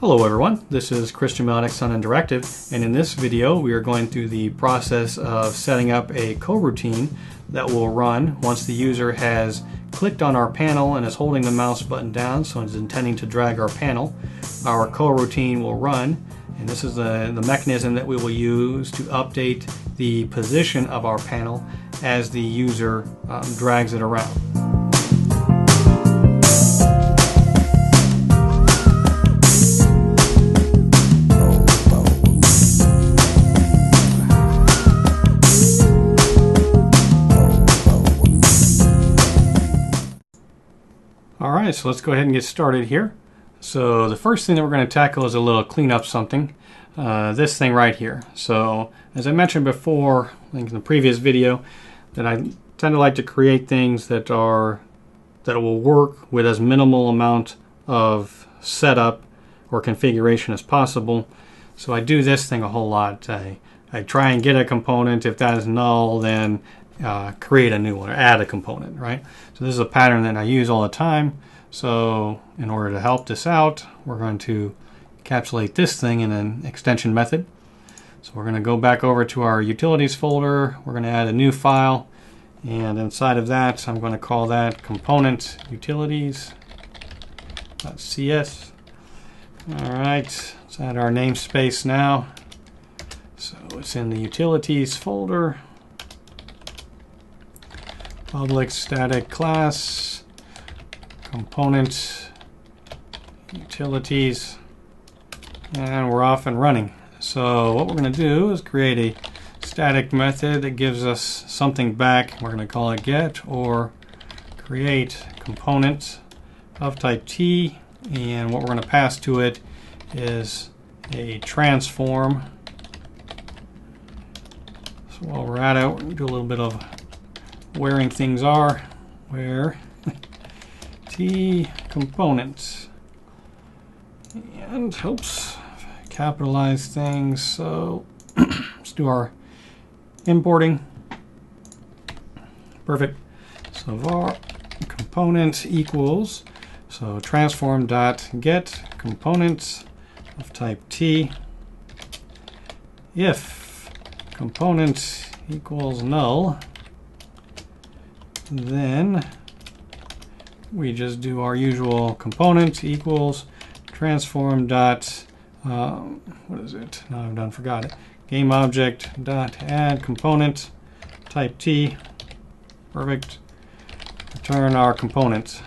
Hello everyone, this is Christian Melnick, Sun Interactive, and in this video we are going through the process of setting up a coroutine that will run once the user has clicked on our panel and is holding the mouse button down, so it's intending to drag our panel. Our coroutine will run, and this is the mechanism that we will use to update the position of our panel as the user drags it around. Alright, so let's go ahead and get started here. So the first thing that we're going to tackle is a little clean up something. This thing right here. So as I mentioned before, I think in the previous video, that I tend to like to create things that will work with as minimal amount of setup or configuration as possible. So I do this thing a whole lot. I try and get a component. If that is null, then create a new one or add a component, right? So this is a pattern that I use all the time. So in order to help this out, we're going to encapsulate this thing in an extension method. So we're going to go back over to our utilities folder. We're going to add a new file, and inside of that I'm going to call that component utilities.cs. Alright, let's add our namespace now. So it's in the utilities folder. Public static class, component, utilities, and we're off and running. So what we're going to do is create a static method that gives us something back. We're going to call it get or create component of type T, and what we're going to pass to it is a transform. So while we're at it, we're going to do a little bit of whereing things are, where T components, and oops, capitalize things. So let's do our importing. Perfect. So var component equals, so transform dot get components of type T. If component equals null, then we just do our usual component equals transform dot what is it? Now I've done forgot it. Game object dot add component type T. Perfect. Return our component.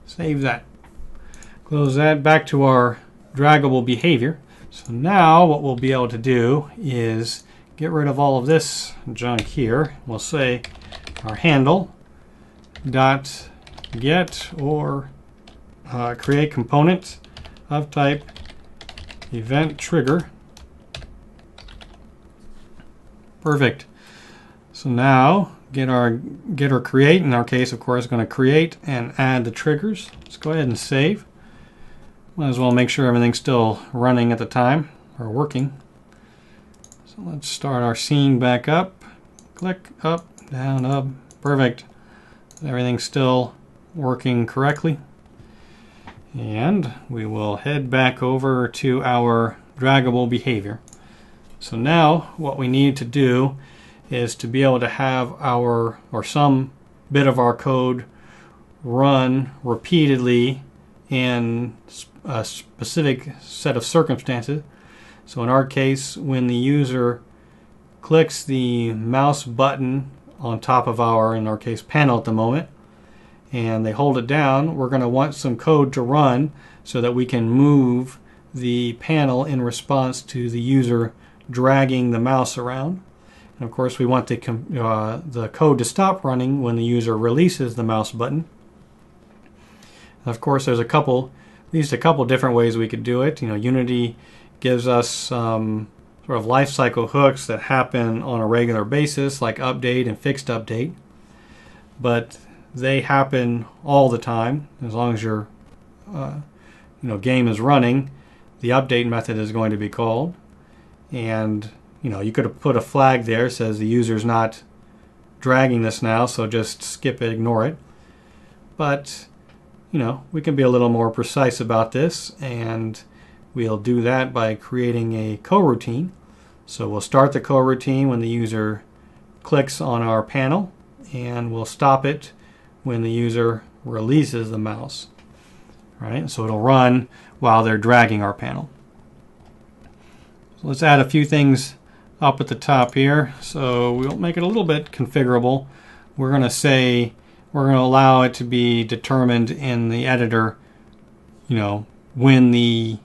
Save that. Close that. Back to our draggable behavior. So now what we'll be able to do is get rid of all of this junk here. We'll say our handle dot get or create component of type event trigger. Perfect. So now get or create, in our case of course going to create and add the triggers. Let's go ahead and save. Might as well make sure everything's still running at the time or working. So let's start our scene back up. Click up, down, up. Perfect. Everything's still working correctly. And we will head back over to our draggable behavior. So now what we need to do is to be able to have our, or some bit of our code run repeatedly in a specific set of circumstances. So in our case, when the user clicks the mouse button on top of our, in our case, panel at the moment, and they hold it down, we're going to want some code to run so that we can move the panel in response to the user dragging the mouse around. And of course, we want the code to stop running when the user releases the mouse button. And of course, there's at least a couple different ways we could do it. You know, Unity gives us sort of life cycle hooks that happen on a regular basis, like update and fixed update, but they happen all the time. As long as your game is running, the update method is going to be called, and you could have put a flag there that says the user's not dragging this now, so just skip it, ignore it. But we can be a little more precise about this, and we'll do that by creating a coroutine. So we'll start the coroutine when the user clicks on our panel, and we'll stop it when the user releases the mouse. All right, so it'll run while they're dragging our panel. So let's add a few things up at the top here. So we'll make it a little bit configurable. We're going to allow it to be determined in the editor, when the,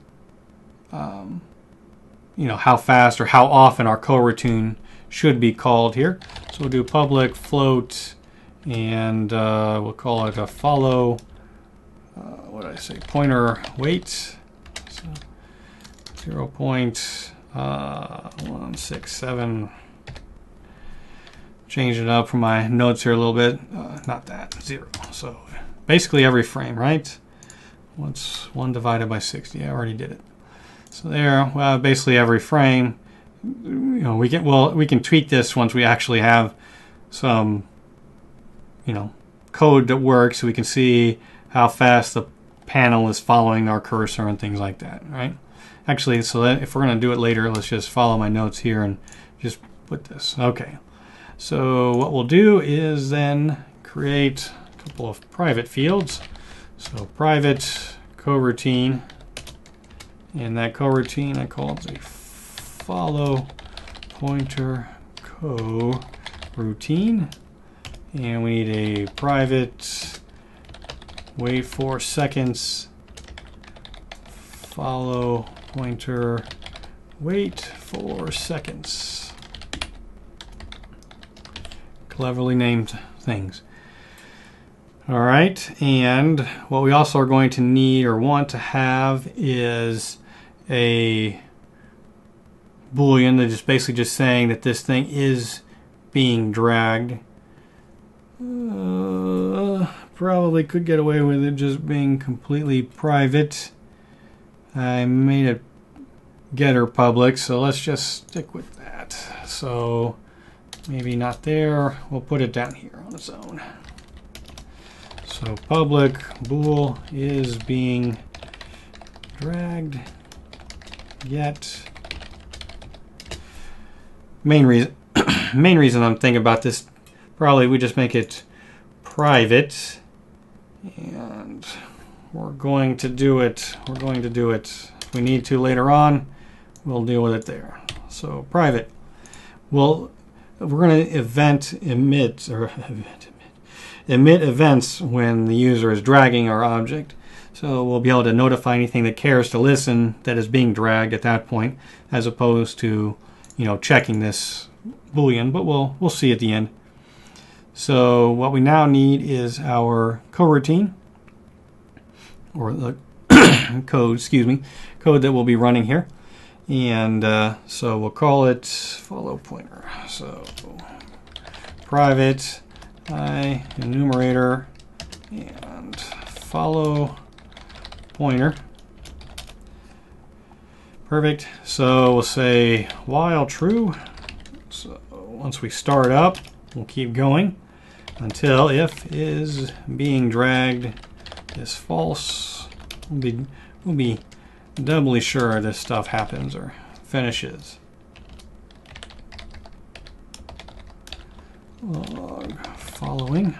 how fast or how often our coroutine should be called here. So we'll do public float, and we'll call it a follow, pointer wait. So 0.167. Change it up for my notes here a little bit. Not that, 0. So basically every frame, right? What's 1 divided by 60? I already did it. So there, well, basically every frame. We can tweak this once we actually have some, code that works, so we can see how fast the panel is following our cursor and things like that, right? Actually, so that if we're going to do it later, let's just follow my notes here and just put this. Okay. So what we'll do is then create a couple of private fields. So private coroutine, and that coroutine I call it a follow pointer coroutine, and we need a private wait 4 seconds follow pointer wait 4 seconds. Cleverly named things. All right, and what we also are going to need or want to have is a Boolean that is basically just saying that this thing is being dragged. Probably could get away with it just being completely private. I made it getter public, so let's just stick with that. So maybe not there. We'll put it down here on its own. So public bool is being dragged yet. Main reason I'm thinking about this, probably we just make it private, and we're going to do it. If we need to later on, we'll deal with it there. So private. Well, we're going to emit events when the user is dragging our object. So we'll be able to notify anything that cares to listen that is being dragged at that point, as opposed to, checking this Boolean, but we'll see at the end. So what we now need is our coroutine, or the code that will be running here. And so we'll call it follow pointer. So private enumerator and follow pointer. Perfect. So we'll say while true. So once we start up, we'll keep going until if is being dragged is false. We'll be doubly sure this stuff happens or finishes. Log following,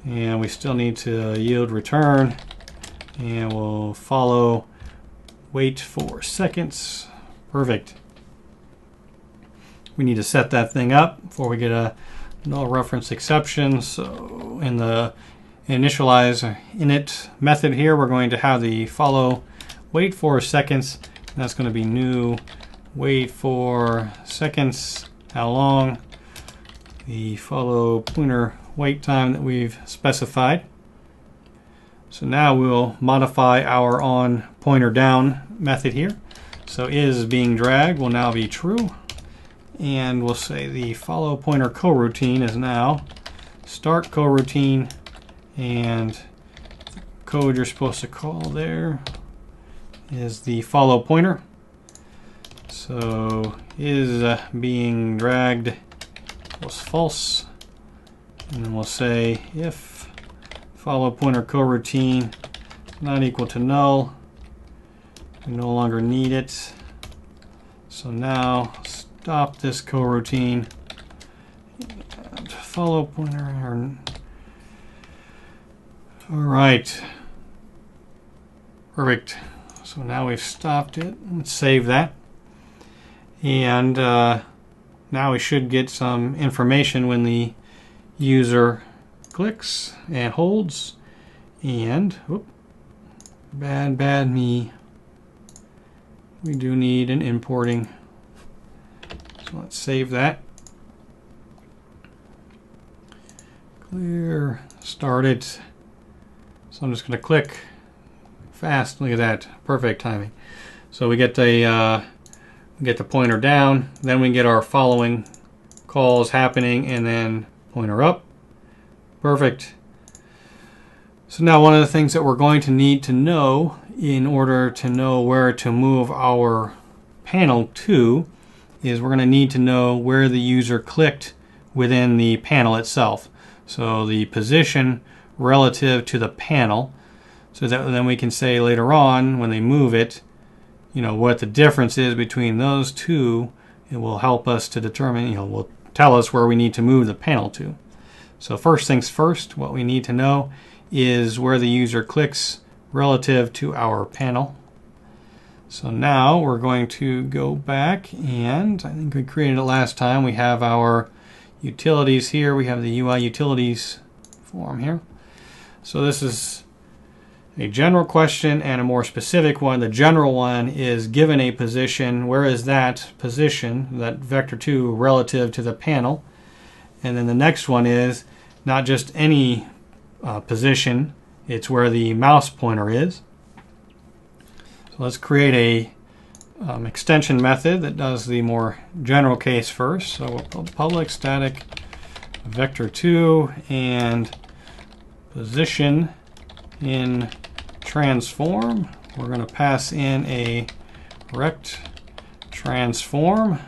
and we still need to yield return, and we'll follow wait 4 seconds. Perfect. We need to set that thing up before we get a null reference exception. So in the initialize init method here, we're going to have the follow wait 4 seconds. That's going to be new wait 4 seconds. How long? The follow pointer wait time that we've specified. So now we'll modify our on pointer down method here. So is being dragged will now be true. And we'll say the follow pointer coroutine is now start coroutine, and the code you're supposed to call there is the follow pointer. So is being dragged was false, and then we'll say if follow pointer coroutine not equal to null. We no longer need it. So now stop this coroutine. Follow pointer. All right. Perfect. So now we've stopped it. Let's save that. And now we should get some information when the user clicks and holds. And, whoop, bad me. We do need an importing. So let's save that. Clear, start it. So I'm just going to click fast. Look at that, perfect timing. So we get the pointer down, then we get our following calls happening, and then pointer up. Perfect. So now one of the things that we're going to need to know in order to know where to move our panel to is we're going to need to know where the user clicked within the panel itself. So the position relative to the panel, so that then we can say later on when they move it, what the difference is between those two. It will help us to determine, will tell us where we need to move the panel to. So first things first, what we need to know is where the user clicks relative to our panel. So now we're going to go back, and I think we created it last time. We have our utilities here. We have the UI utilities form here. So this is a general question and a more specific one. The general one is given a position, where is that position, that vector 2, relative to the panel? And then the next one is not just any position, it's where the mouse pointer is. So let's create a extension method that does the more general case first. So we'll call public static vector 2 and position in transform. We're going to pass in a rect transform.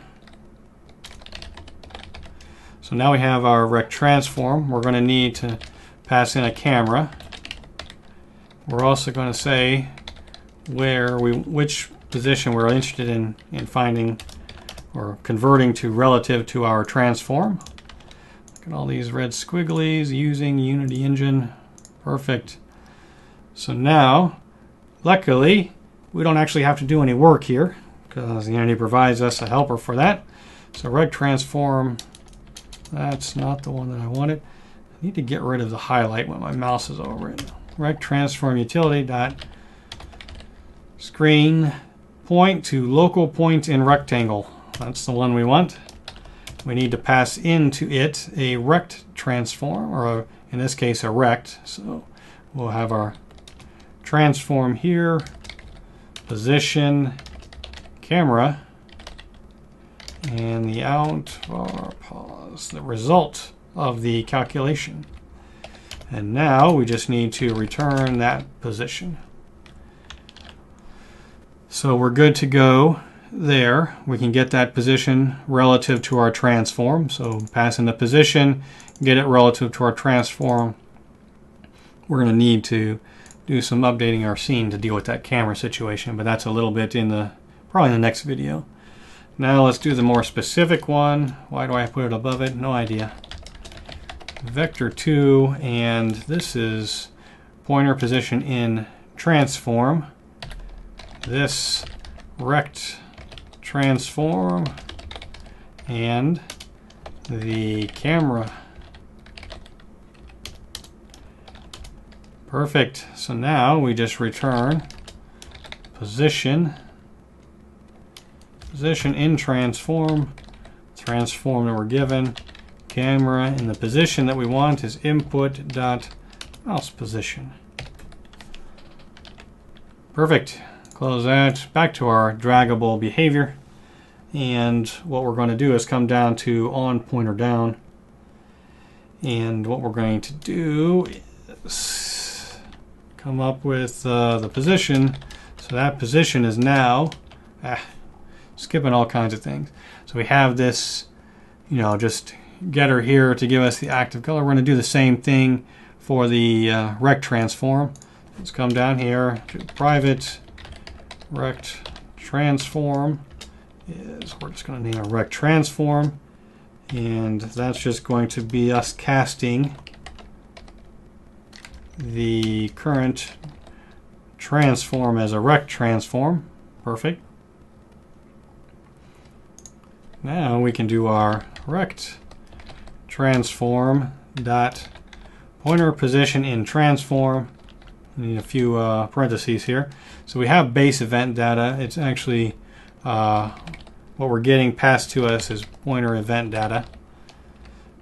So now we have our rect transform. We're going to need to pass in a camera. We're also going to say which position we're interested in finding or converting to relative to our transform. Look at all these red squigglies using Unity Engine. Perfect. So now, luckily, we don't actually have to do any work here because Unity provides us a helper for that. So rect transform, that's not the one that I wanted. I need to get rid of the highlight when my mouse is over it. Rect transform utility dot screen point to local point in rectangle. That's the one we want. We need to pass into it a rect transform, or in this case a rect. So we'll have our transform here, position, camera, and the out or pause, the result of the calculation. And now we just need to return that position. So we're good to go there. We can get that position relative to our transform. So pass in the position, get it relative to our transform. We're going to need to do some updating our scene to deal with that camera situation, but that's a little bit probably in the next video. Now let's do the more specific one. Why do I put it above it? No idea. Vector 2, and this is pointer position in transform. This rect transform and the camera. Perfect. So now we just return position in transform that we're given, camera, and the position that we want is input dot mouse position. Perfect. Close that. Back to our draggable behavior, and what we're going to do is come down to on pointer down, and what we're going to do is come up with the position. So that position is now skipping all kinds of things. So we have this, just getter here to give us the active color. We're going to do the same thing for the rect transform. Let's come down here to private rect transform. We're just going to name a rect transform, and that's just going to be us casting the current transform as a rect transform. Perfect. Now we can do our rect transform dot pointer position in transform. We need a few parentheses here. So we have base event data. It's actually what we're getting passed to us is pointer event data.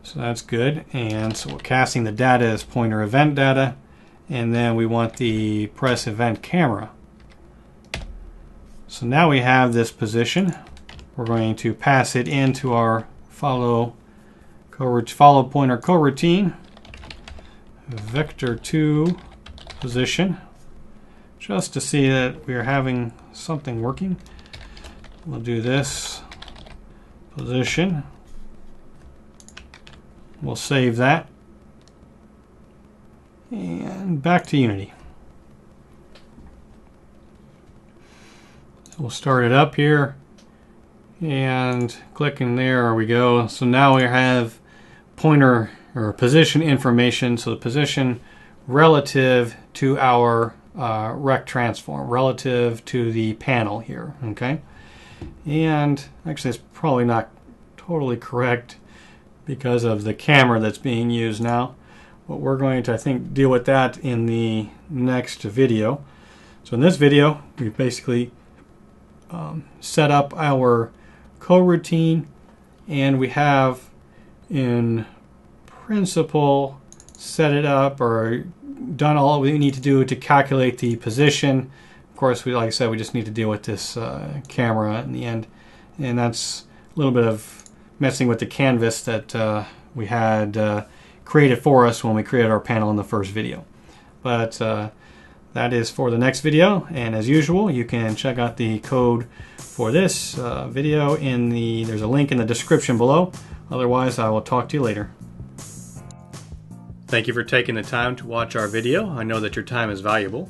So that's good. And so we're casting the data as pointer event data. And then we want the press event camera. So now we have this position. We're going to pass it into our follow pointer coroutine vector2 position, just to see that we are having something working. We'll do this position. We'll save that. And back to Unity. So we'll start it up here and click in there we go. So now we have pointer or position information. So the position relative to our rect transform, relative to the panel here. Okay. And actually it's probably not totally correct because of the camera that's being used now. But we're going to, I think, deal with that in the next video. So in this video, we basically set up our coroutine, and we have in principle set it up or done all we need to do to calculate the position. Of course, like I said, we just need to deal with this camera in the end, and that's a little bit of messing with the canvas that we had created for us when we created our panel in the first video. But that is for the next video, and as usual, you can check out the code for this video there's a link in the description below. Otherwise, I will talk to you later. Thank you for taking the time to watch our video. I know that your time is valuable.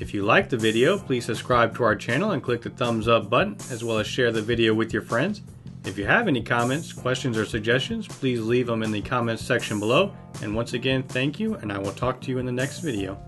If you liked the video, please subscribe to our channel and click the thumbs up button, as well as share the video with your friends. If you have any comments, questions, or suggestions, please leave them in the comments section below. And once again, thank you, and I will talk to you in the next video.